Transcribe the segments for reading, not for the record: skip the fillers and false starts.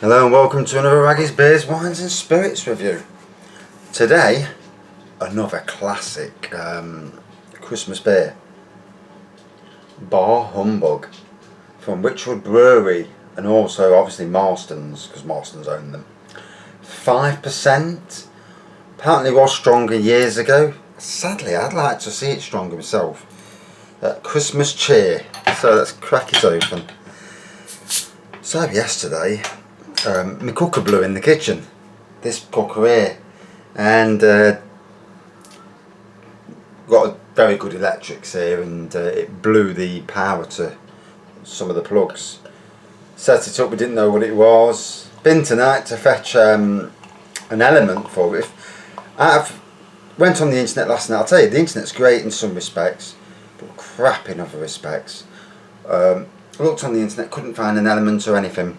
Hello and welcome to another Raggy's Beers, Wines and Spirits review. Today, another classic Christmas beer. Bar Humbug from Wychwood Brewery and also obviously Marstons, because Marstons own them. 5%. Apparently was stronger years ago. Sadly, I'd like to see it stronger myself. Christmas cheer. So let's crack it open. So yesterday, my cooker blew in the kitchen. This cooker here, and got a very good electrics here, and it blew the power to some of the plugs. Set it up, we didn't know what it was. Been tonight to fetch an element for it. I've went on the internet last night. I'll tell you, the internet's great in some respects, but crap in other respects. Looked on the internet, couldn't find an element or anything.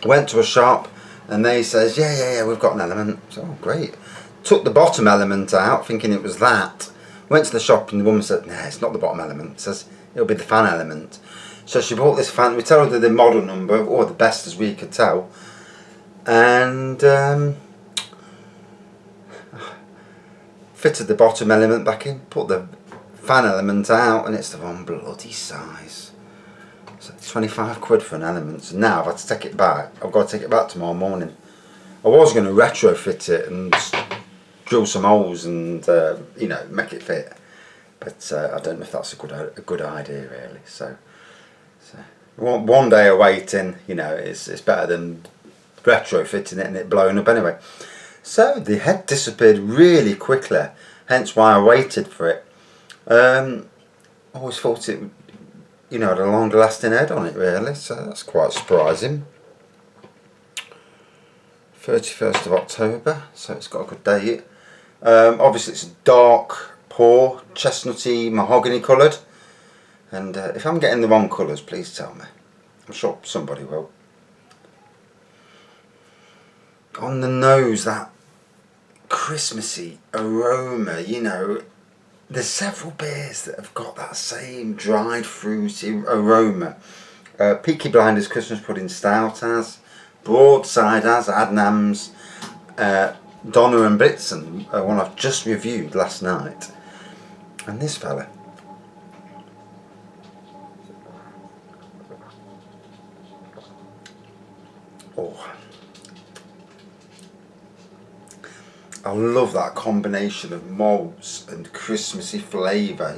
Went to a shop and they says, yeah, we've got an element. So, oh, great. Took the bottom element out, thinking it was that. Went to the shop and the woman said, nah, it's not the bottom element. Says, it'll be the fan element. So she bought this fan. We told her the model number, or the best as we could tell. And fitted the bottom element back in, put the fan element out, and it's the wrong bloody size. So 25 quid for an element. So now I've had to take it back. I've got to take it back tomorrow morning. I was going to retrofit it and drill some holes and make it fit, but I don't know if that's a good idea really. So one day of waiting, it's better than retrofitting it and it blowing up anyway. So the head disappeared really quickly, hence why I waited for it. I always thought it had a longer lasting head on it really, so that's quite surprising. 31st of October, so it's got a good date. Obviously it's a dark pour, chestnutty, mahogany coloured, and if I'm getting the wrong colours, please tell me. I'm sure somebody will. On the nose, that Christmassy aroma, there's several beers that have got that same dried fruity aroma. Peaky Blinders Christmas Pudding Stout has, Broadside has, Adnams, Donna and Blitzen, one I've just reviewed last night. And this fella. Oh. I love that combination of malts and Christmassy flavour,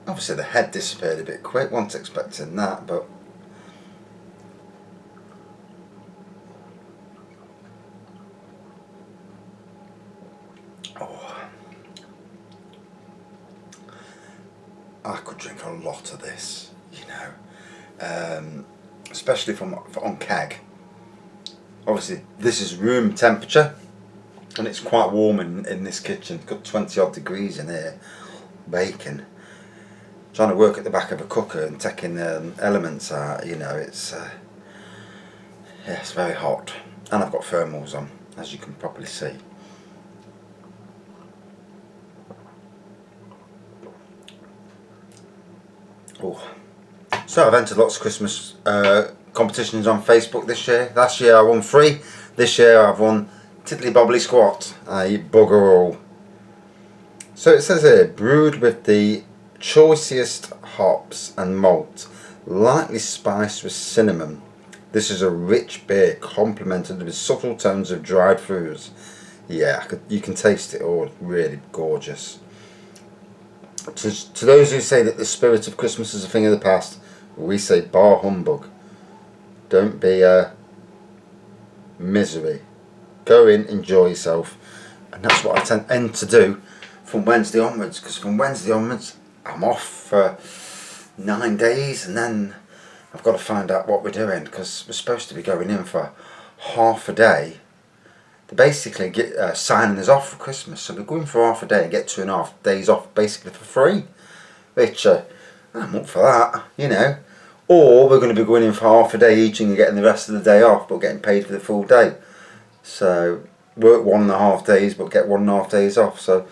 Obviously the head disappeared a bit quick, wasn't expecting that, but I could drink a lot of this, especially on keg. Obviously this is room temperature and it's quite warm in this kitchen. It's got 20 odd degrees in here, baking. Trying to work at the back of a cooker and taking elements out, it's very hot, and I've got thermals on, as you can probably see. Oh, so I've entered lots of Christmas competitions on Facebook this year. Last year I won 3. This year I've won Tiddly Bobbly Squat. I bugger all. So it says here, brewed with the choicest hops and malt, lightly spiced with cinnamon. This is a rich beer complemented with subtle tones of dried fruits. Yeah, you can taste it all. Really gorgeous. To those who say that the spirit of Christmas is a thing of the past, we say bar humbug. Don't be a misery. Go in, enjoy yourself, and that's what I tend to do from Wednesday onwards, because from Wednesday onwards I'm off for 9 days, and then I've got to find out what we're doing, because we're supposed to be going in for half a day. They basically get signing us off for Christmas, so we're going for half a day and get 2.5 days off basically for free, which I'm up for that, or we're going to be going in for half a day each and getting the rest of the day off but getting paid for the full day. So work 1.5 days but get 1.5 days off. So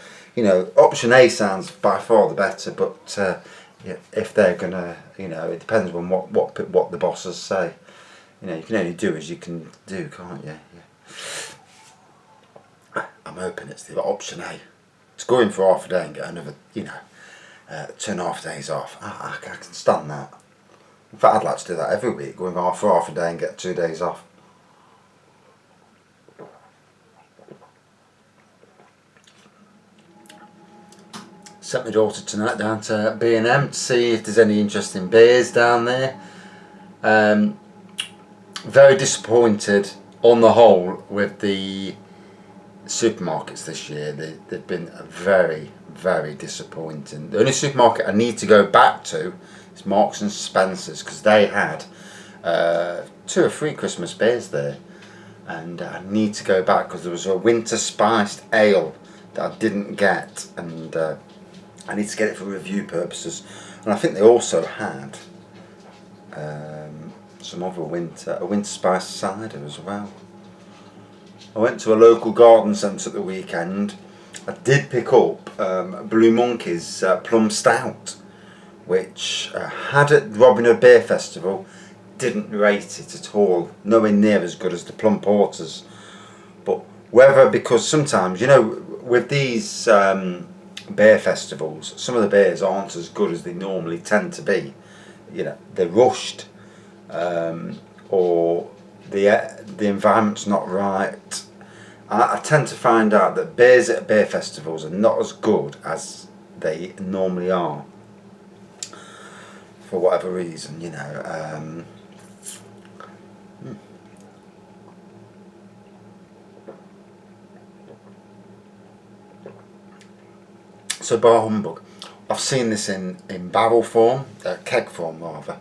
option A sounds by far the better, but if they're gonna, it depends on what the bosses say. You know, you can only do as you can do, can't you? Yeah. I'm hoping it's the option A. To go in for half a day and get another, 2.5 days off. I can stand that. In fact, I'd like to do that every week, go in for half a day and get 2 days off. Sent my daughter tonight down to B&M to see if there's any interesting beers down there. Very disappointed on the whole with the supermarkets this year. They've been very, very disappointing. The only supermarket I need to go back to is Marks and Spencer's, because they had 2 or 3 Christmas beers there, and I need to go back because there was a winter spiced ale that I didn't get, and I need to get it for review purposes. And I think they also had some other a winter spiced cider as well. I went to a local garden centre at the weekend. I did pick up Blue Monkey's Plum Stout, which I had at Robin Hood Beer Festival. Didn't rate it at all, nowhere near as good as the Plum Porters. But whether, because sometimes, with these beer festivals, some of the beers aren't as good as they normally tend to be. They're rushed, or the environment's not right. I tend to find out that beers at beer festivals are not as good as they normally are, for whatever reason, So Bar Humbug, I've seen this in barrel form, keg form rather,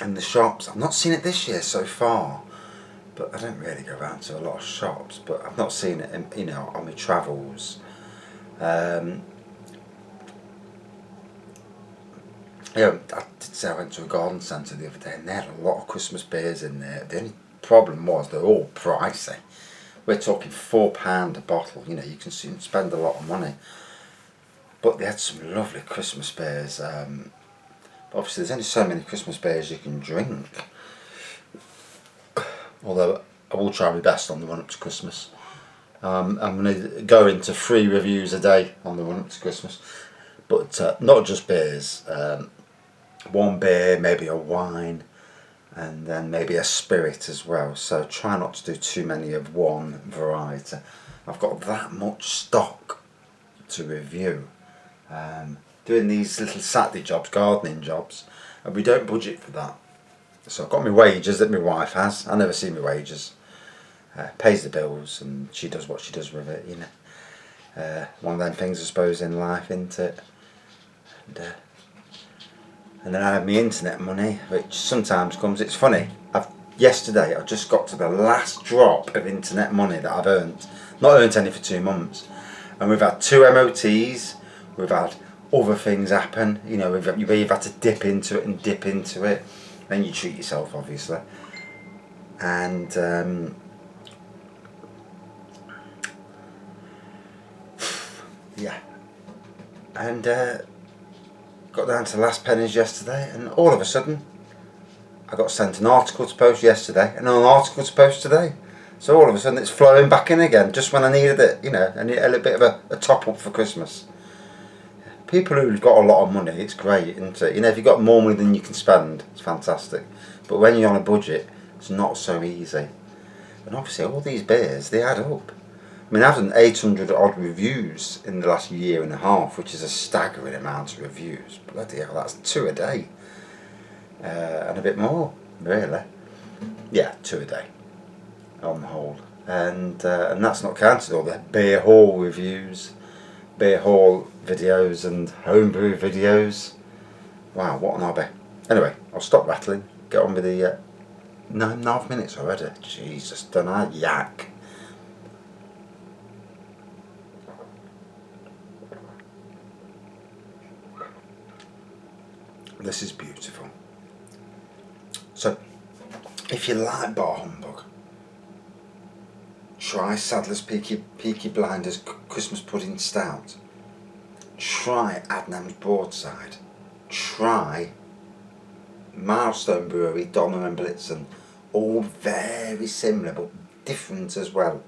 in the shops. I've not seen it this year so far, but I don't really go around to a lot of shops, but I've not seen it on my travels. I did say I went to a garden centre the other day and they had a lot of Christmas beers in there. The only problem was they're all pricey. We're talking £4 a bottle. You can soon spend a lot of money. But they had some lovely Christmas beers. But obviously there's only so many Christmas beers you can drink. Although I will try my best on the run up to Christmas. I'm going to go into 3 reviews a day on the run up to Christmas. But not just beers. One beer, maybe a wine, and then maybe a spirit as well. So try not to do too many of one variety. I've got that much stock to review. Doing these little Saturday jobs, gardening jobs, and we don't budget for that. So I've got my wages that my wife has. I never see my wages. Pays the bills and she does what she does with it, one of them things I suppose in life, isn't it? And then I have my internet money, which sometimes comes. It's funny, yesterday I just got to the last drop of internet money that I've earned. Not earned any for 2 months. And we've had 2 MOTs, we've had other things happen, you've had to dip into it, then you treat yourself obviously. And yeah. And got down to the last pennies yesterday, and all of a sudden I got sent an article to post yesterday and an article to post today. So all of a sudden it's flowing back in again, just when I needed it, I need a little bit of a top up for Christmas. People who've got a lot of money, it's great, isn't it? If you've got more money than you can spend, it's fantastic. But when you're on a budget, it's not so easy. And obviously all these beers, they add up. I mean, I've done 800 odd reviews in the last year and a half, which is a staggering amount of reviews. Bloody hell, that's 2 a day. And a bit more, really. Yeah, 2 a day, on the whole. And that's not counted all the beer hall reviews, beer hall videos and homebrew videos. Wow, what an hobby. Anyway, I'll stop rattling, get on with the 9.5 minutes already. Jesus, don't I yak. This is beautiful. So, if you like Bar Humbug, try Sadler's Peaky Blinders Christmas Pudding Stout. Try Adnam's Broadside. Try Milestone Brewery, Donner and Blitzen. All very similar but different as well.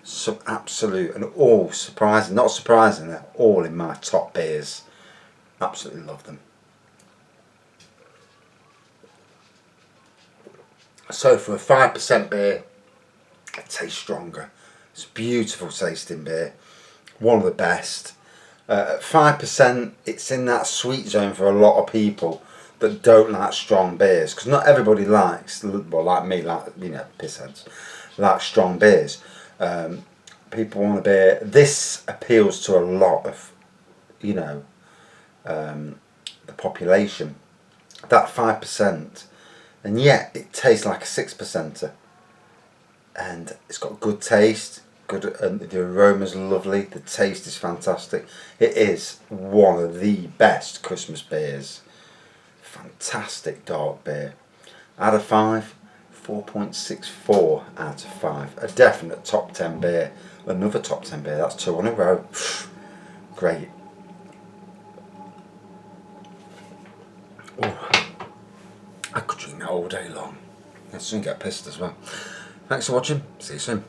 Some absolute, and all surprising, not surprising, they're all in my top beers. Absolutely love them. So for a 5% beer, it tastes stronger. It's a beautiful tasting beer. One of the best. At 5%, it's in that sweet zone for a lot of people that don't like strong beers. Because not everybody likes, well, like me, like, you know, pissheads, like strong beers. People want a beer. This appeals to a lot of, you know, the population. That 5%, and yet it tastes like a 6%er. And it's got good taste, good, and the aroma's lovely, the taste is fantastic. It is one of the best Christmas beers. Fantastic dark beer. Out of 5, 4.64 out of 5. A definite top 10 beer. Another top 10 beer, that's 2 in a row. Great. Oh, I could drink that all day long. I'd soon get pissed as well. Thanks for watching. See you soon.